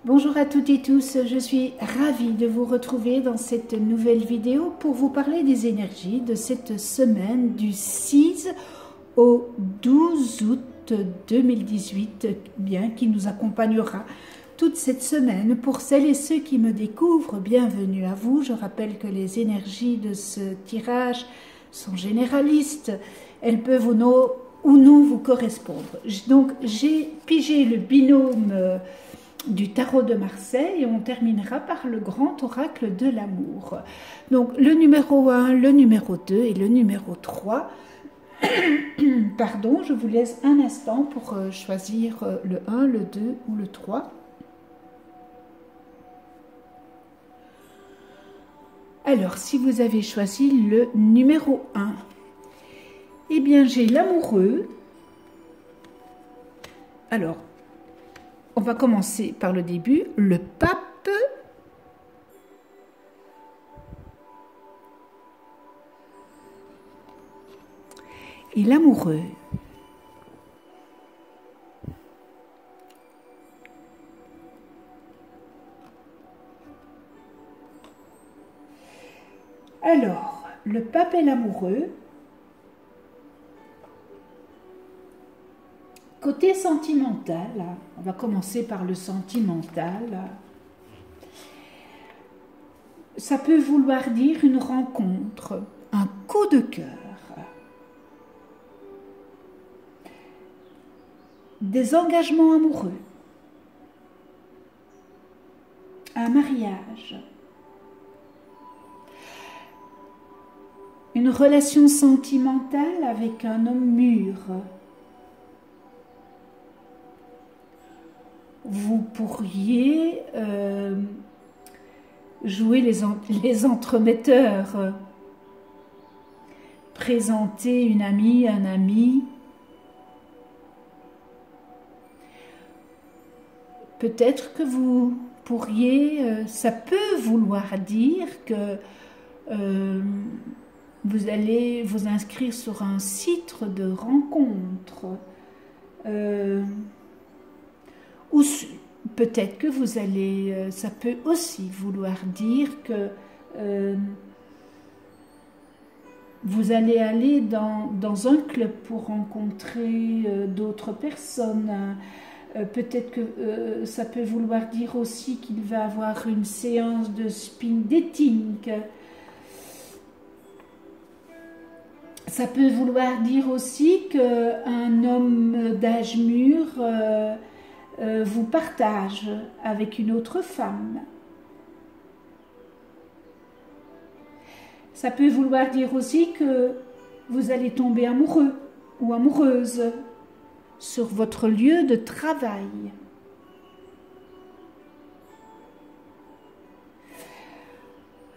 Bonjour à toutes et tous, je suis ravie de vous retrouver dans cette nouvelle vidéo pour vous parler des énergies de cette semaine du 6 au 12 août 2018, bien qui nous accompagnera toute cette semaine. Pour celles et ceux qui me découvrent, bienvenue à vous. Je rappelle que les énergies de ce tirage sont généralistes, elles peuvent ou non vous correspondre. Donc j'ai pigé le binôme du tarot de Marseille et on terminera par le grand oracle de l'amour. Donc le numéro 1, le numéro 2 et le numéro 3. Pardon, je vous laisse un instant pour choisir le 1, le 2 ou le 3. Alors, si vous avez choisi le numéro 1, eh bien j'ai l'amoureux. Alors, on va commencer par le début, le pape, et l'amoureux. Alors, le pape et l'amoureux. Côté sentimental, on va commencer par le sentimental. Ça peut vouloir dire une rencontre, un coup de cœur, des engagements amoureux, un mariage, une relation sentimentale avec un homme mûr. Vous pourriez jouer les entremetteurs, présenter une amie, un ami. Peut-être que vous pourriez, ça peut vouloir dire que vous allez vous inscrire sur un site de rencontre. Ou peut-être que vous allez, ça peut aussi vouloir dire que vous allez aller dans un club pour rencontrer d'autres personnes. Peut-être que ça peut vouloir dire aussi qu'il va avoir une séance de speed dating. Ça peut vouloir dire aussi qu'un homme d'âge mûr vous partage avec une autre femme. Ça peut vouloir dire aussi que vous allez tomber amoureux ou amoureuse sur votre lieu de travail.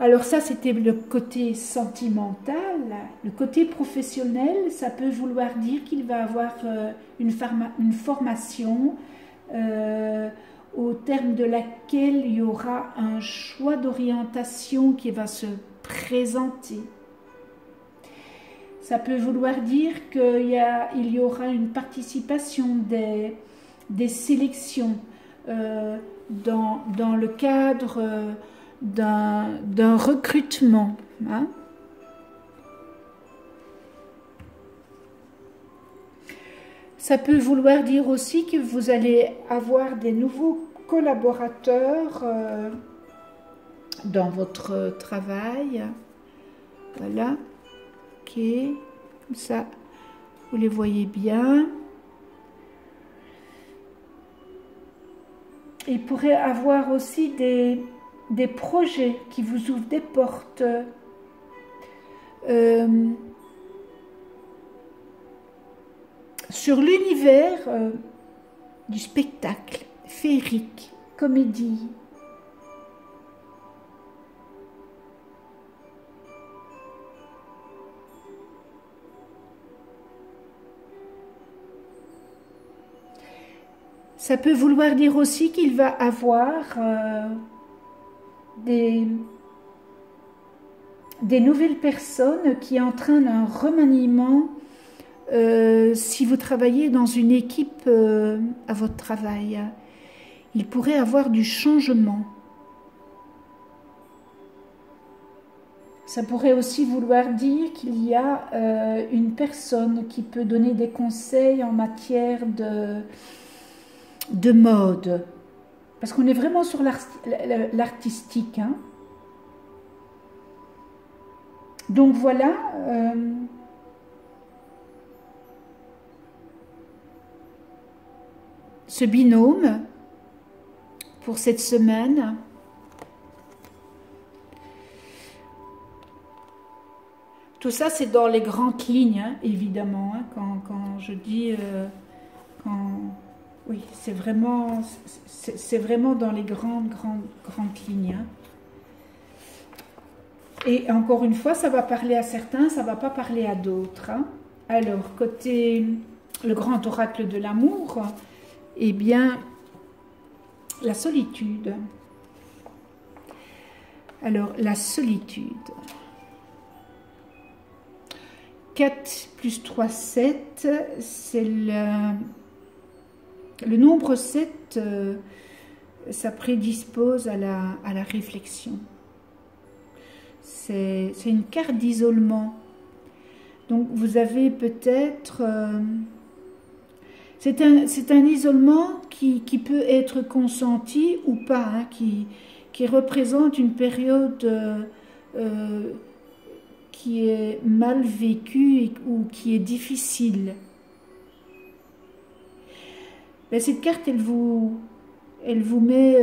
Alors ça, c'était le côté sentimental. Le côté professionnel, ça peut vouloir dire qu'il va avoir une formation au terme de laquelle il y aura un choix d'orientation qui va se présenter. Ça peut vouloir dire qu'il y aura une participation des sélections dans le cadre d'un recrutement. Hein. Ça peut vouloir dire aussi que vous allez avoir des nouveaux collaborateurs dans votre travail. Voilà. Ok. Comme ça, vous les voyez bien. Il pourrait avoir aussi des projets qui vous ouvrent des portes. Sur l'univers du spectacle, féerique, comédie. Ça peut vouloir dire aussi qu'il va avoir des nouvelles personnes qui entraînent un remaniement si vous travaillez dans une équipe à votre travail. il pourrait avoir du changement. Ça pourrait aussi vouloir dire qu'il y a une personne qui peut donner des conseils en matière de mode. Parce qu'on est vraiment sur l'artistique. Hein. Donc voilà. Ce binôme pour cette semaine. Tout ça, c'est dans les grandes lignes, hein, évidemment. Hein, quand je dis... oui, c'est vraiment dans les grandes lignes. Hein. Et encore une fois, ça va parler à certains, ça ne va pas parler à d'autres. Hein. Alors, côté le grand oracle de l'amour, eh bien, la solitude. Alors, la solitude. 4 plus 3, 7, c'est le nombre 7, ça prédispose à la réflexion. C'est une carte d'isolement. Donc vous avez peut-être... c'est un isolement qui peut être consenti ou pas, hein, qui représente une période... qui est mal vécu ou qui est difficile. Mais cette carte, elle vous met...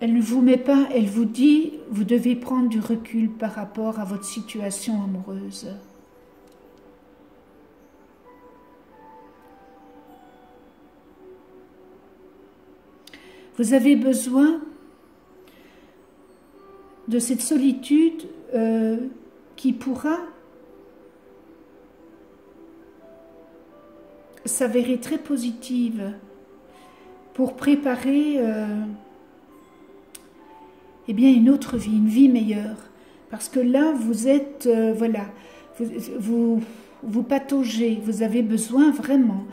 elle ne vous met pas, elle vous dit, vous devez prendre du recul par rapport à votre situation amoureuse. Vous avez besoin de cette solitude qui pourra s'avérer très positive pour préparer eh bien une autre vie, une vie meilleure. Parce que là, vous êtes, voilà, vous pataugez, vous avez besoin vraiment,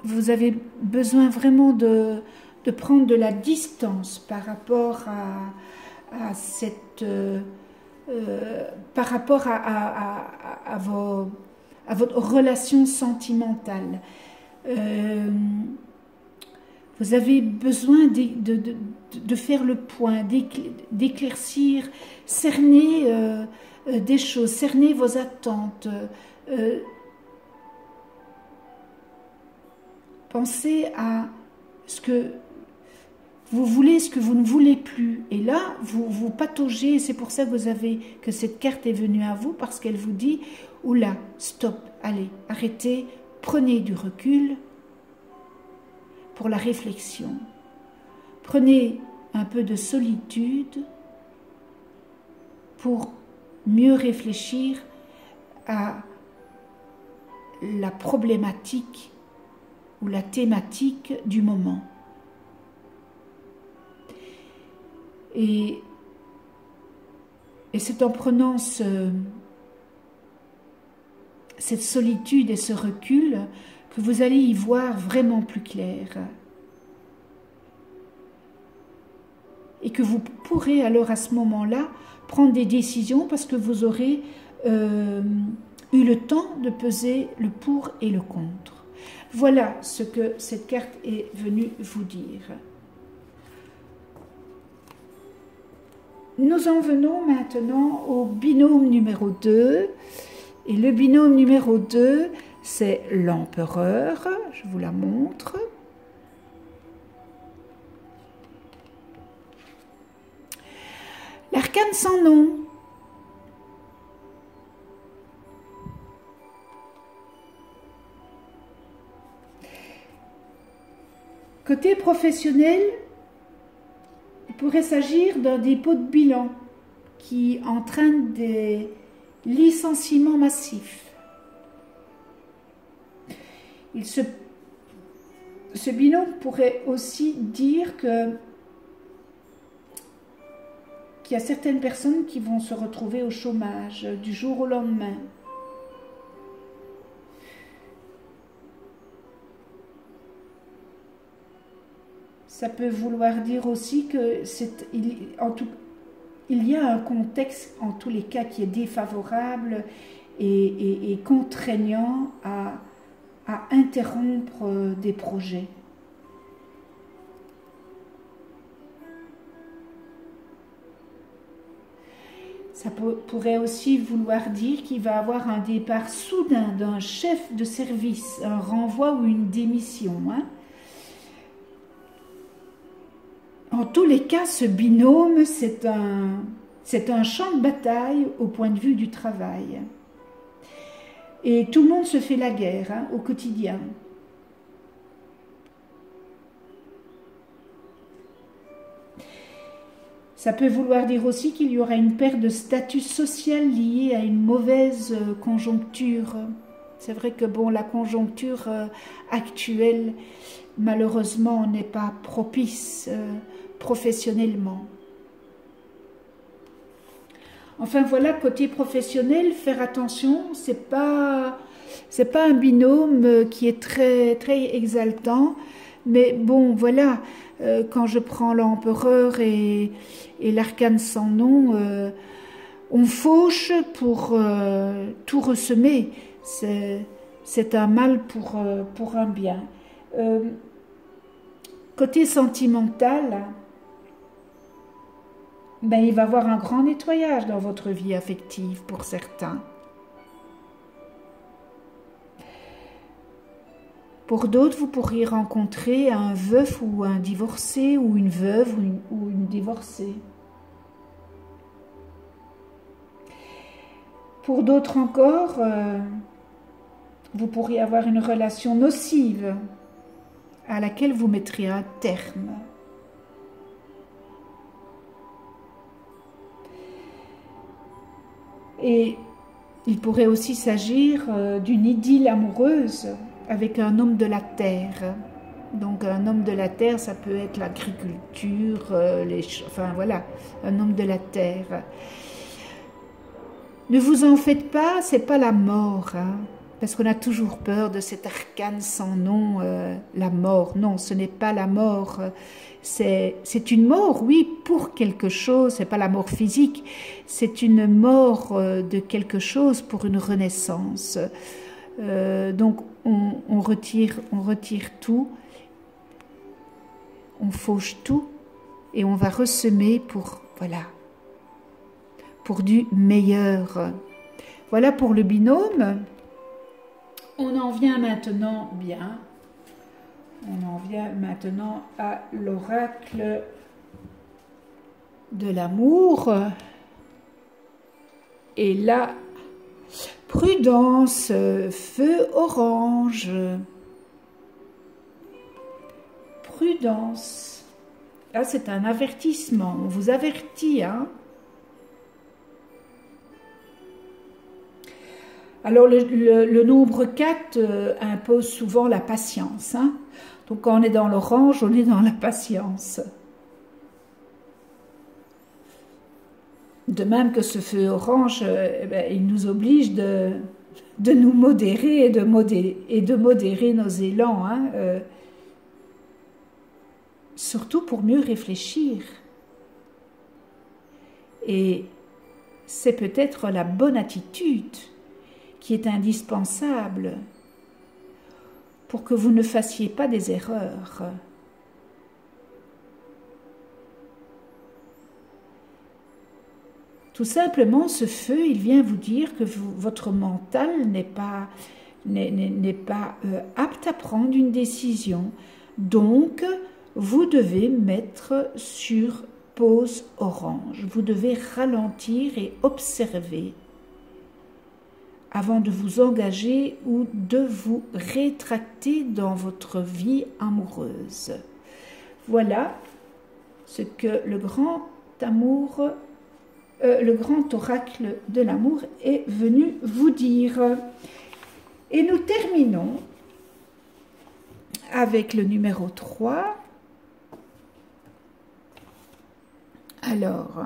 vous avez besoin vraiment de prendre de la distance par rapport à cette... par rapport à votre relation sentimentale. Vous avez besoin de faire le point, d'éclaircir, cerner des choses, cerner vos attentes. Pensez à ce que vous voulez, ce que vous ne voulez plus. Et là, vous pataugez, c'est pour ça que cette carte est venue à vous, parce qu'elle vous dit, oula, stop, allez, arrêtez, prenez du recul pour la réflexion. Prenez un peu de solitude pour mieux réfléchir à la problématique ou la thématique du moment. Et c'est en prenant cette solitude et ce recul que vous allez y voir vraiment plus clair. Et que vous pourrez alors à ce moment-là prendre des décisions parce que vous aurez eu le temps de peser le pour et le contre. Voilà ce que cette carte est venue vous dire. Nous en venons maintenant au binôme numéro 2. Et le binôme numéro 2, c'est l'empereur. Je vous la montre. L'arcane sans nom. Côté professionnel, il pourrait s'agir d'un dépôt de bilan qui entraîne des licenciements massifs. Ce binôme pourrait aussi dire que qu'il y a certaines personnes qui vont se retrouver au chômage du jour au lendemain. Ça peut vouloir dire aussi que il y a un contexte, en tous les cas, qui est défavorable et contraignant à interrompre des projets. Ça pourrait aussi vouloir dire qu'il va y avoir un départ soudain d'un chef de service, un renvoi ou une démission. En tous les cas, ce binôme, c'est un champ de bataille au point de vue du travail. Et tout le monde se fait la guerre au quotidien. Ça peut vouloir dire aussi qu'il y aura une perte de statut social liée à une mauvaise conjoncture. C'est vrai que bon, la conjoncture actuelle, malheureusement, n'est pas propice professionnellement. Enfin voilà, côté professionnel, faire attention, c'est pas un binôme qui est très très exaltant, mais bon voilà, quand je prends l'empereur et l'arcane sans nom, on fauche pour tout ressemer. C'est un mal pour un bien. Côté sentimental, ben, il va y avoir un grand nettoyage dans votre vie affective pour certains. Pour d'autres, vous pourriez rencontrer un veuf ou un divorcé, ou une veuve ou une divorcée. Pour d'autres encore, vous pourriez avoir une relation nocive à laquelle vous mettriez un terme. Et il pourrait aussi s'agir d'une idylle amoureuse avec un homme de la terre. Donc un homme de la terre, ça peut être l'agriculture, enfin voilà, un homme de la terre. Ne vous en faites pas, c'est pas la mort, parce qu'on a toujours peur de cet arcane sans nom, la mort. Non, ce n'est pas la mort. C'est une mort, oui, pour quelque chose. C'est pas la mort physique. C'est une mort de quelque chose pour une renaissance. Donc on retire tout, on fauche tout et on va ressemer pour du meilleur. Voilà pour le binôme. On en vient maintenant à l'oracle de l'amour. Et là, prudence, feu orange. Prudence. Là, c'est un avertissement. On vous avertit, Alors, le nombre 4 impose souvent la patience. Donc, quand on est dans l'orange, on est dans la patience. De même que ce feu orange, il nous oblige de nous modérer et de modérer nos élans. Surtout pour mieux réfléchir. Et c'est peut-être la bonne attitude qui est indispensable pour que vous ne fassiez pas des erreurs. Tout simplement, ce feu, il vient vous dire que votre mental n'est pas apte à prendre une décision. Donc, vous devez mettre sur pause orange. Vous devez ralentir et observer avant de vous engager ou de vous rétracter dans votre vie amoureuse. Voilà ce que le grand oracle de l'amour est venu vous dire. Et nous terminons avec le numéro 3. Alors,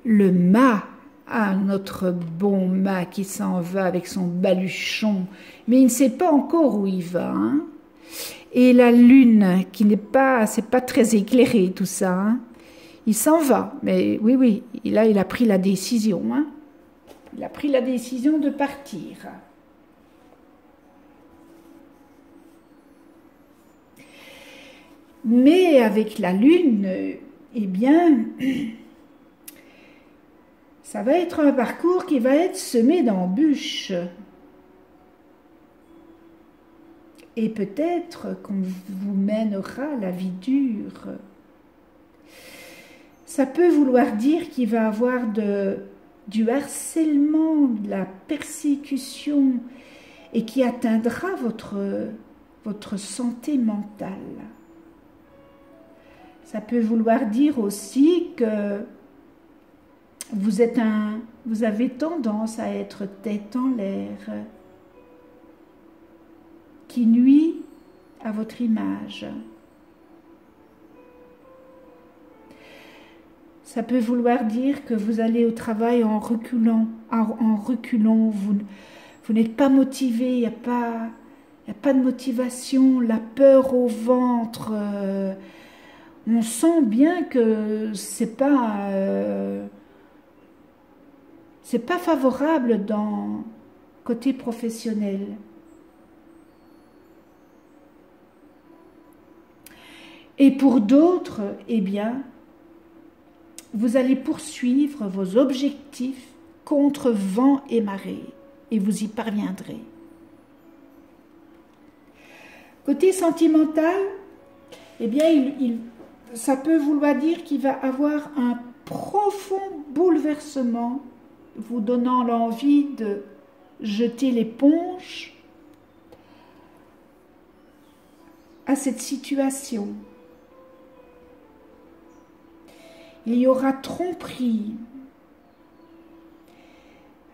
le mât, ah, notre bon mât qui s'en va avec son baluchon, mais il ne sait pas encore où il va, hein. Et la lune, qui n'est pas, c'est pas très éclairé tout ça, hein. Il s'en va, mais oui, là il a pris la décision, hein. Il a pris la décision de partir. Mais avec la lune, eh bien, ça va être un parcours qui va être semé d'embûches. Et peut-être qu'on vous mènera la vie dure. Ça peut vouloir dire qu'il va y avoir du harcèlement, de la persécution, et qui atteindra votre santé mentale. Ça peut vouloir dire aussi que vous avez tendance à être tête en l'air, qui nuit à votre image. Ça peut vouloir dire que vous allez au travail en reculant, vous n'êtes pas motivé, il n'y a pas de motivation, la peur au ventre. On sent bien que c'est pas favorable côté professionnel. Et pour d'autres, eh bien, vous allez poursuivre vos objectifs contre vent et marée, et vous y parviendrez. Côté sentimental, eh bien, ça peut vouloir dire qu'il va avoir un profond bouleversement, vous donnant l'envie de jeter l'éponge à cette situation. Il y aura tromperie.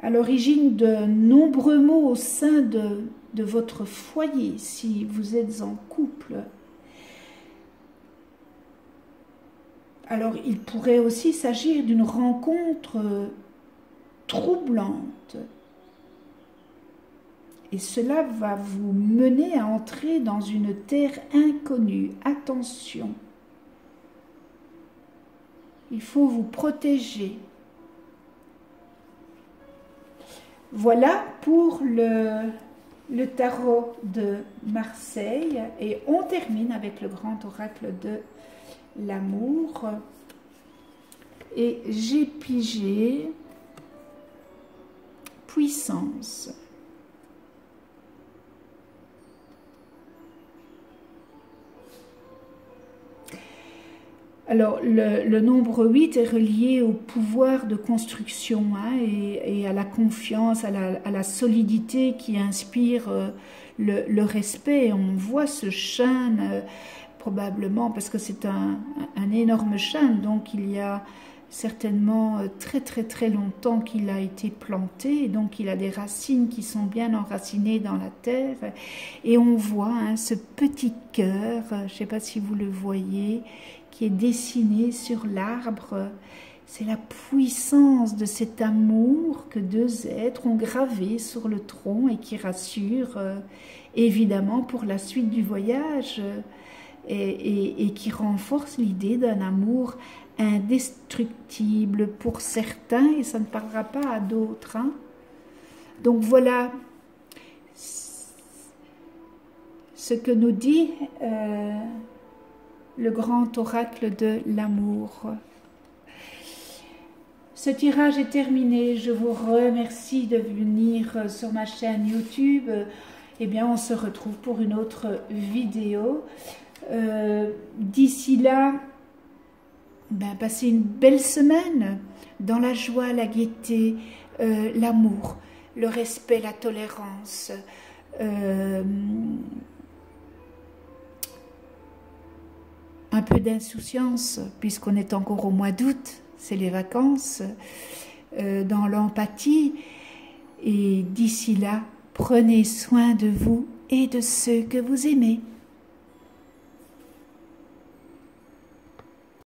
À l'origine de nombreux maux au sein de votre foyer, si vous êtes en couple. Alors, il pourrait aussi s'agir d'une rencontre troublante. Et cela va vous mener à entrer dans une terre inconnue. Attention. Il faut vous protéger. Voilà pour le tarot de Marseille. Et on termine avec le grand oracle de l'amour. Et j'ai pigé puissance. Alors, le nombre 8 est relié au pouvoir de construction, hein, et à la confiance, à la solidité qui inspire le respect. On voit ce chêne, probablement, parce que c'est un énorme chêne, donc il y a certainement très longtemps qu'il a été planté, et donc il a des racines qui sont bien enracinées dans la terre. Et on voit, hein, ce petit cœur, je ne sais pas si vous le voyez, qui est dessiné sur l'arbre. C'est la puissance de cet amour que deux êtres ont gravé sur le tronc et qui rassure évidemment pour la suite du voyage et qui renforce l'idée d'un amour indestructible pour certains, et ça ne parlera pas à d'autres, hein. Donc voilà ce que nous dit le grand oracle de l'amour. Ce tirage est terminé. Je vous remercie de venir sur ma chaîne YouTube. Eh bien, on se retrouve pour une autre vidéo. D'ici là, passez une belle semaine dans la joie, la gaieté, l'amour, le respect, la tolérance. Un peu d'insouciance, puisqu'on est encore au mois d'août, c'est les vacances, dans l'empathie. Et d'ici là, prenez soin de vous et de ceux que vous aimez.